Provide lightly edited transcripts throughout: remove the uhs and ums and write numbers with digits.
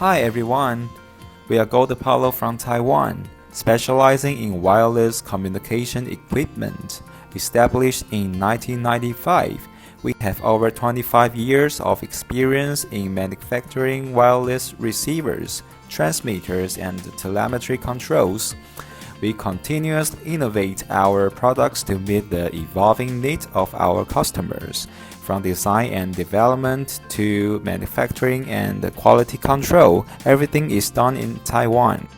Hi everyone, we are Gold Apollo from Taiwan, specializing in wireless communication equipment. Established in 1995, we have over 25 years of experience in manufacturing wireless receivers, transmitters, and telemetry controls. We continuously innovate our products to meet the evolving needs of our customers. From design and development to manufacturing and quality control, everything is done in Taiwan.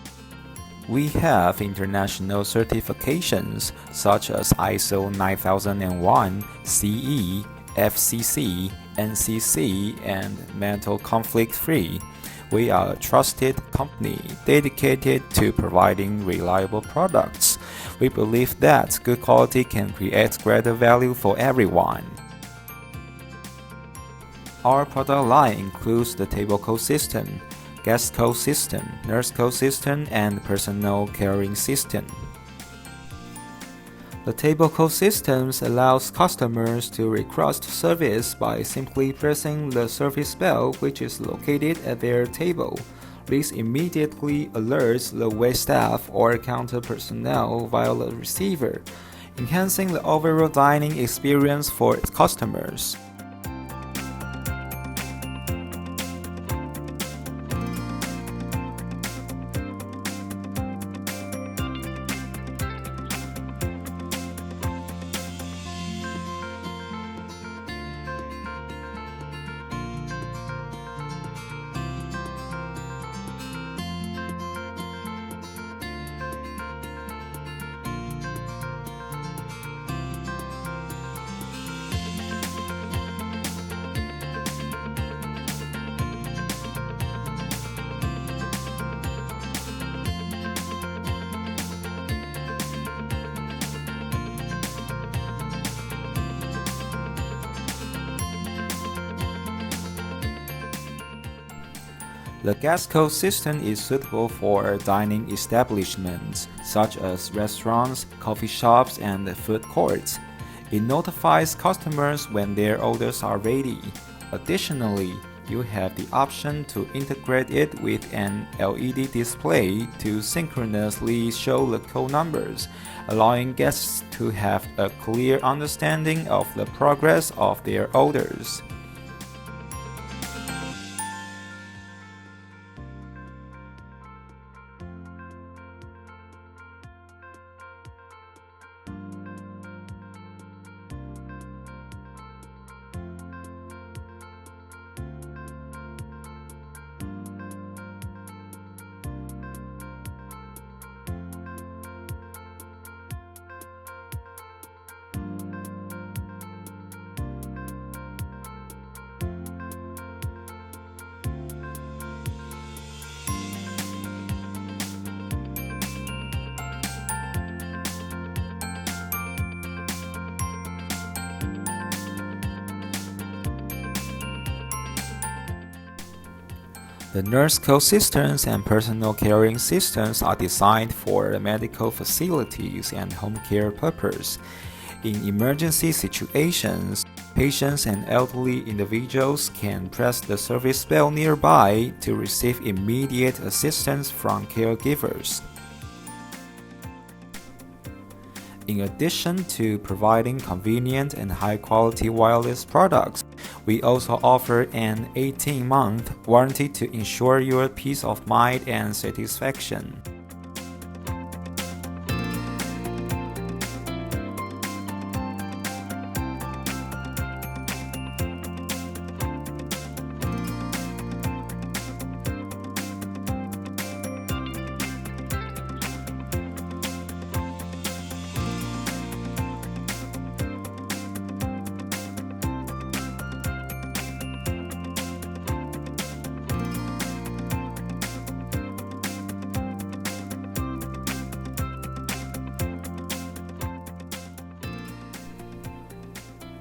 We have international certifications such as ISO 9001, CE, FCC, NCC, and metal conflict-free. We are a trusted company dedicated to providing reliable products. We believe that good quality can create greater value for everyone. Our product line includes the table code system, guest code system, nurse code system, and personal caring system. The table code systems allows customers to request service by simply pressing the service bell, which is located at their table. This immediately alerts the wait staff or counter personnel via the receiver, enhancing the overall dining experience for its customers. The guest code system is suitable for dining establishments such as restaurants, coffee shops, and food courts. It notifies customers when their orders are ready. Additionally, you have the option to integrate it with an LED display to synchronously show the code numbers, allowing guests to have a clear understanding of the progress of their orders. The nurse code systems and personal caring systems are designed for medical facilities and home care purposes. In emergency situations, patients and elderly individuals can press the service bell nearby to receive immediate assistance from caregivers. In addition to providing convenient and high-quality wireless products, we also offer an 18-month warranty to ensure your peace of mind and satisfaction.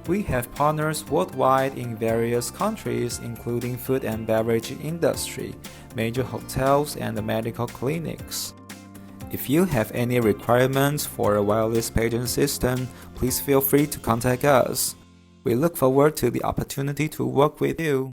We have partners worldwide in various countries, including food and beverage industry, major hotels, and medical clinics. If you have any requirements for a wireless paging system, please feel free to contact us. We look forward to the opportunity to work with you.